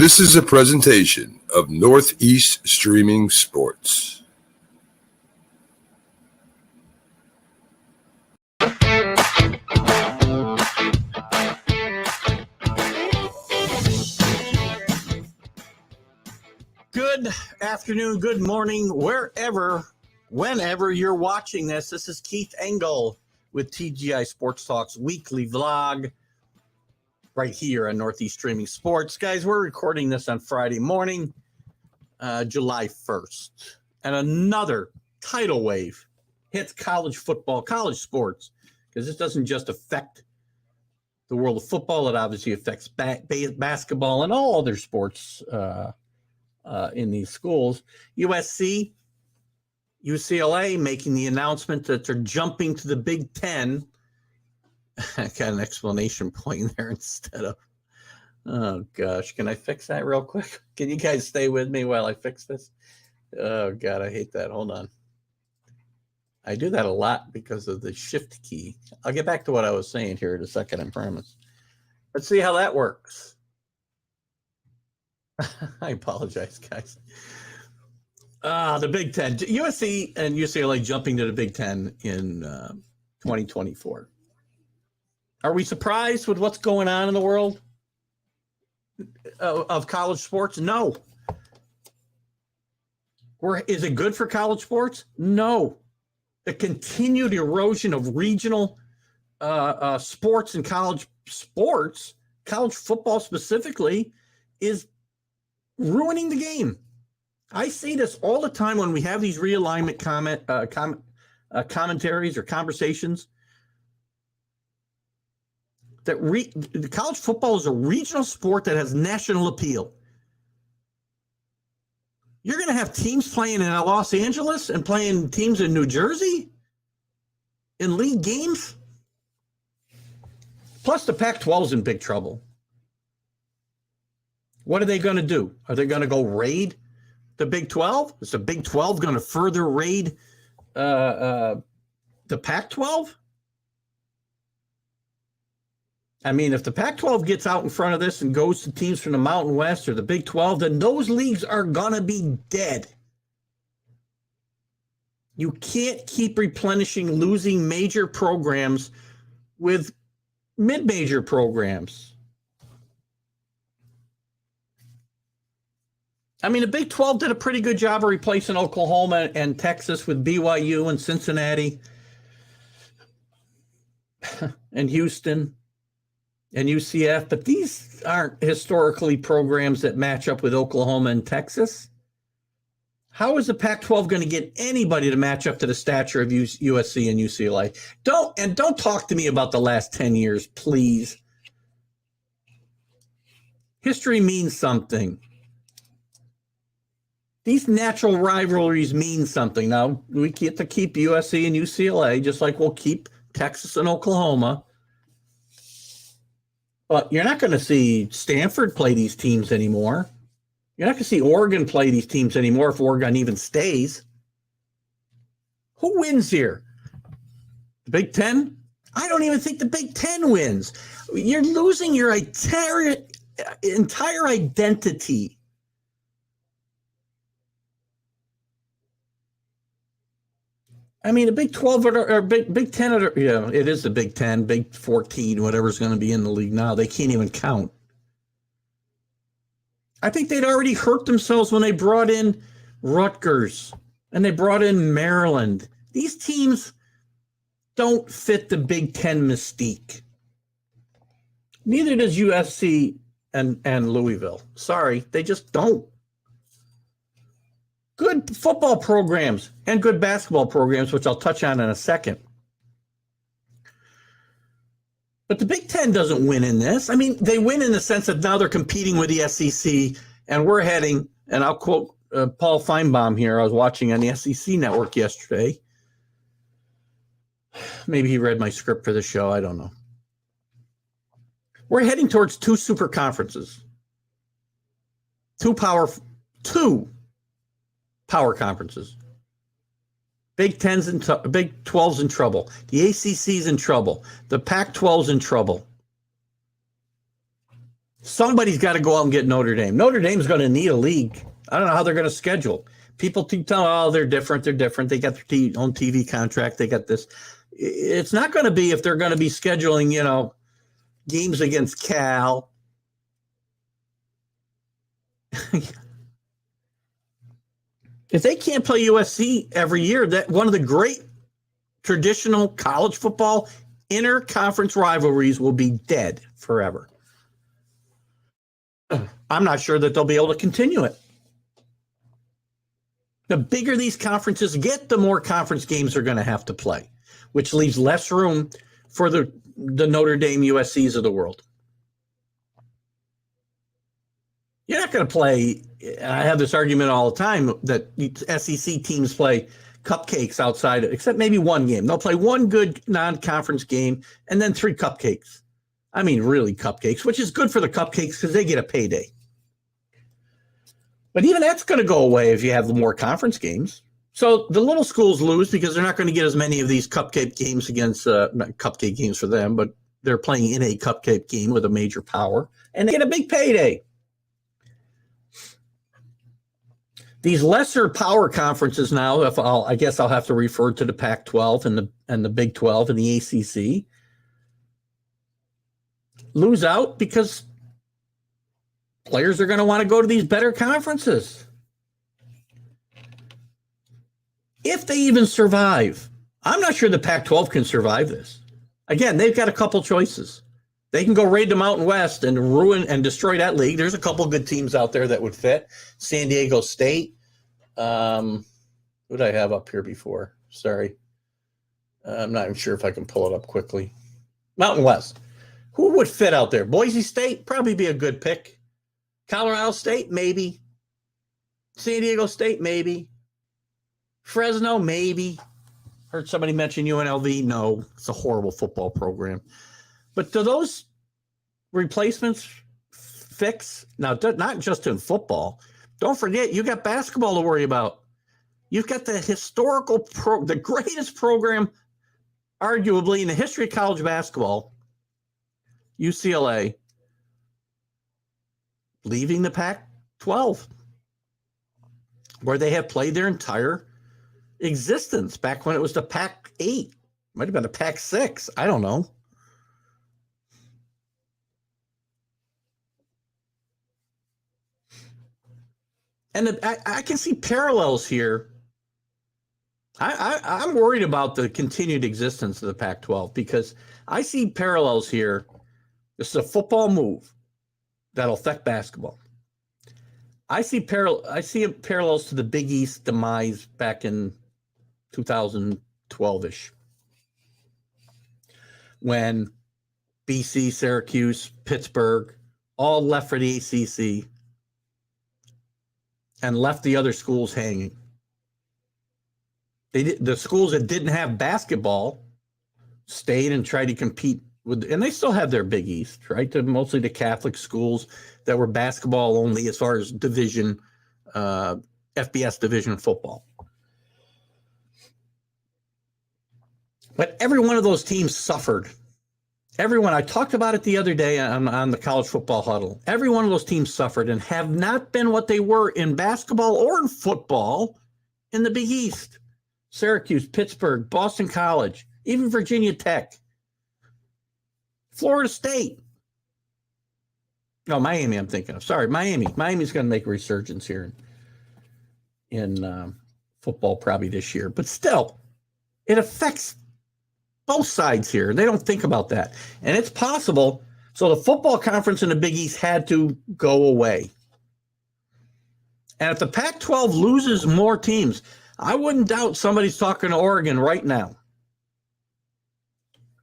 This is a presentation of Northeast Streaming Sports. Good afternoon, good morning, whenever you're watching this. This is Keith Engel with TGI Sports Talk's weekly vlog right here on Northeast Streaming Sports. Guys, we're recording this on Friday morning, July 1st. And another tidal wave hits college football, college sports, because this doesn't just affect the world of football. It obviously affects basketball and all other sports in these schools. USC, UCLA making the announcement that they're jumping to the Big Ten. I got an explanation point there instead of, oh gosh, can I fix that real quick? Can you guys stay with me while I fix this? Oh God, I hate that. Hold on. I do that a lot because of the shift key. I'll get back to what I was saying here in a second, I promise. Let's see how that works. I apologize, guys. The Big Ten. USC and UCLA jumping to the Big Ten in 2024. Are we surprised with what's going on in the world of college sports? No. Is it good for college sports? No. The continued erosion of regional sports and college sports, college football specifically, is ruining the game. I see this all the time when we have these realignment commentaries or conversations. That college football is a regional sport that has national appeal. You're going to have teams playing in Los Angeles and playing teams in New Jersey in league games. Plus, the Pac-12 is in big trouble. What are they going to do? Are they going to go raid the Big 12? Is the Big 12 going to further raid the Pac-12? I mean, if the Pac-12 gets out in front of this and goes to teams from the Mountain West or the Big 12, then those leagues are going to be dead. You can't keep replenishing losing major programs with mid-major programs. I mean, the Big 12 did a pretty good job of replacing Oklahoma and Texas with BYU and Cincinnati and Houston and UCF, but these aren't historically programs that match up with Oklahoma and Texas. How is the Pac-12 going to get anybody to match up to the stature of USC and UCLA? Don't talk to me about the last 10 years, please. History means something. These natural rivalries mean something. Now, we get to keep USC and UCLA, just like we'll keep Texas and Oklahoma. But you're not going to see Stanford play these teams anymore. You're not going to see Oregon play these teams anymore if Oregon even stays. Who wins here? The Big Ten? I don't even think the Big Ten wins. You're losing your entire identity. I mean, the Big 12 or Big 10, it is the Big 10, Big 14, whatever's going to be in the league now. They can't even count. I think they'd already hurt themselves when they brought in Rutgers and they brought in Maryland. These teams don't fit the Big 10 mystique. Neither does USC and Louisville. Sorry, they just don't. Good football programs and good basketball programs, which I'll touch on in a second. But the Big Ten doesn't win in this. I mean, they win in the sense that now they're competing with the SEC, and we're heading, and I'll quote Paul Feinbaum here. I was watching on the SEC network yesterday. Maybe he read my script for the show. I don't know. We're heading towards two super conferences. Two power conferences. Big 12's in trouble. The ACC's in trouble. The Pac-12's in trouble. Somebody's got to go out and get Notre Dame. Notre Dame's going to need a league. I don't know how they're going to schedule. People keep telling, oh, they're different. They're different. They got their own TV contract. They got this. It's not going to be if they're going to be scheduling, games against Cal. If they can't play USC every year, that one of the great traditional college football inter-conference rivalries will be dead forever. I'm not sure that they'll be able to continue it. The bigger these conferences get, the more conference games they're going to have to play, which leaves less room for the Notre Dame USCs of the world. You're not going to play, I have this argument all the time, that SEC teams play cupcakes outside, except maybe one game. They'll play one good non-conference game and then 3 cupcakes. I mean, really cupcakes, which is good for the cupcakes because they get a payday. But even that's going to go away if you have more conference games. So the little schools lose because they're not going to get as many of these cupcake games against, not cupcake games for them, but they're playing in a cupcake game with a major power, and they get a big payday. These lesser power conferences now, I guess I'll have to refer to the Pac-12 and the Big 12 and the ACC, lose out because players are going to want to go to these better conferences. If they even survive, I'm not sure the Pac-12 can survive this. Again, they've got a couple choices. They can go raid the Mountain West and ruin and destroy that league. There's a couple good teams out there that would fit. San Diego State. Who did I have up here before? Sorry. I'm not even sure if I can pull it up quickly. Mountain West. Who would fit out there? Boise State, probably be a good pick. Colorado State, maybe. San Diego State, maybe. Fresno, maybe. Heard somebody mention UNLV. No, it's a horrible football program. But do those replacements fix? Now, not just in football. Don't forget, you got basketball to worry about. You've got the historical, the greatest program, arguably, in the history of college basketball, UCLA, leaving the Pac-12, where they have played their entire existence back when it was the Pac-8. Might have been a Pac-6. I don't know. And I can see parallels here. I'm worried about the continued existence of the Pac-12 because I see parallels here. This is a football move that'll affect basketball. I see parallels to the Big East demise back in 2012-ish, when BC, Syracuse, Pittsburgh all left for the ACC and left the other schools hanging. The schools that didn't have basketball stayed and tried to compete with, and they still have their Big East, right? They're mostly the Catholic schools that were basketball only as far as division, FBS division football. But every one of those teams suffered. Everyone, I talked about it the other day on the college football huddle. Every one of those teams suffered and have not been what they were in basketball or in football in the Big East. Syracuse, Pittsburgh, Boston College, even Virginia Tech, Florida State. No, Miami I'm thinking of. Sorry, Miami. Miami's going to make a resurgence here in football probably this year. But still, it affects both sides here. They don't think about that. And it's possible. So the football conference in the Big East had to go away. And if the Pac-12 loses more teams, I wouldn't doubt somebody's talking to Oregon right now.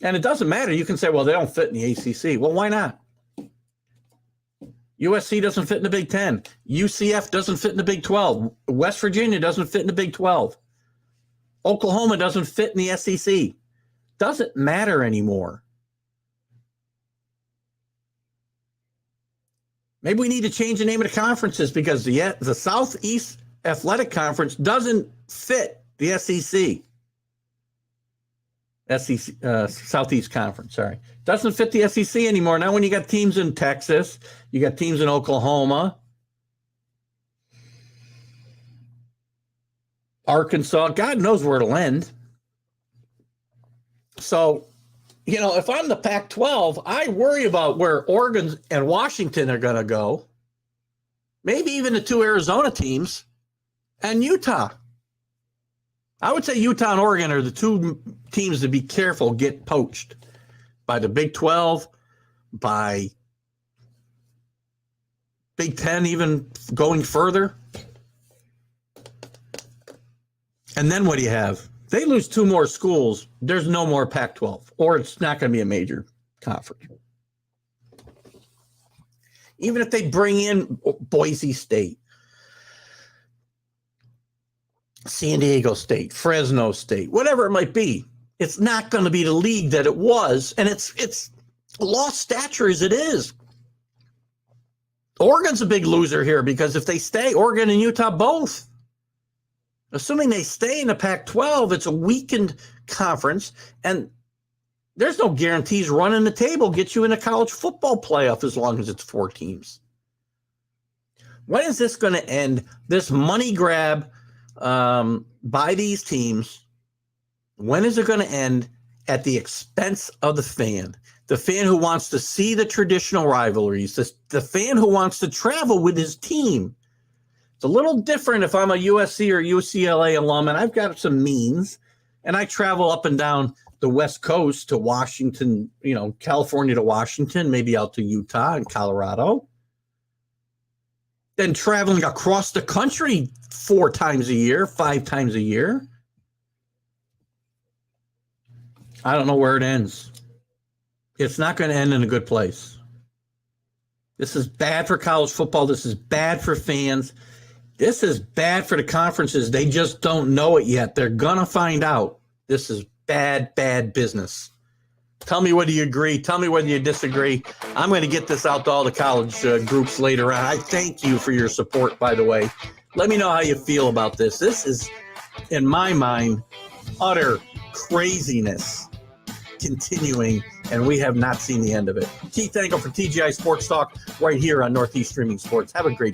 And it doesn't matter. You can say, well, they don't fit in the ACC. Well, why not? USC doesn't fit in the Big 10. UCF doesn't fit in the Big 12. West Virginia doesn't fit in the Big 12. Oklahoma doesn't fit in the SEC. Doesn't matter anymore. Maybe we need to change the name of the conferences because the Southeast Athletic Conference doesn't fit the SEC. SEC, Southeast Conference, sorry. Doesn't fit the SEC anymore. Now when you got teams in Texas, you got teams in Oklahoma, Arkansas, God knows where it'll end. So, if I'm the Pac-12, I worry about where Oregon and Washington are going to go. Maybe even the two Arizona teams and Utah. I would say Utah and Oregon are the two teams to be careful get poached by the Big 12, by Big 10 even going further. And then what do you have? They lose two more schools, there's no more Pac-12, or it's not going to be a major conference. Even if they bring in Boise State, San Diego State, Fresno State, whatever it might be, it's not going to be the league that it was, and it's lost stature as it is. Oregon's a big loser here because if they stay, Oregon and Utah both, assuming they stay in the Pac-12, it's a weakened conference, and there's no guarantees running the table get you in a college football playoff as long as it's 4 teams. When is this going to end? This money grab by these teams, when is it going to end at the expense of the fan? The fan who wants to see the traditional rivalries, the fan who wants to travel with his team. It's a little different if I'm a USC or UCLA alum and I've got some means and I travel up and down the West Coast to Washington, California to Washington, maybe out to Utah and Colorado. Then traveling across the country 4 times a year, 5 times a year. I don't know where it ends. It's not going to end in a good place. This is bad for college football. This is bad for fans. This is bad for the conferences. They just don't know it yet. They're going to find out. This is bad, bad business. Tell me whether you agree. Tell me whether you disagree. I'm going to get this out to all the college groups later on. I thank you for your support, by the way. Let me know how you feel about this. This is, in my mind, utter craziness continuing, and we have not seen the end of it. Keith Engel for TGI Sports Talk right here on Northeast Streaming Sports. Have a great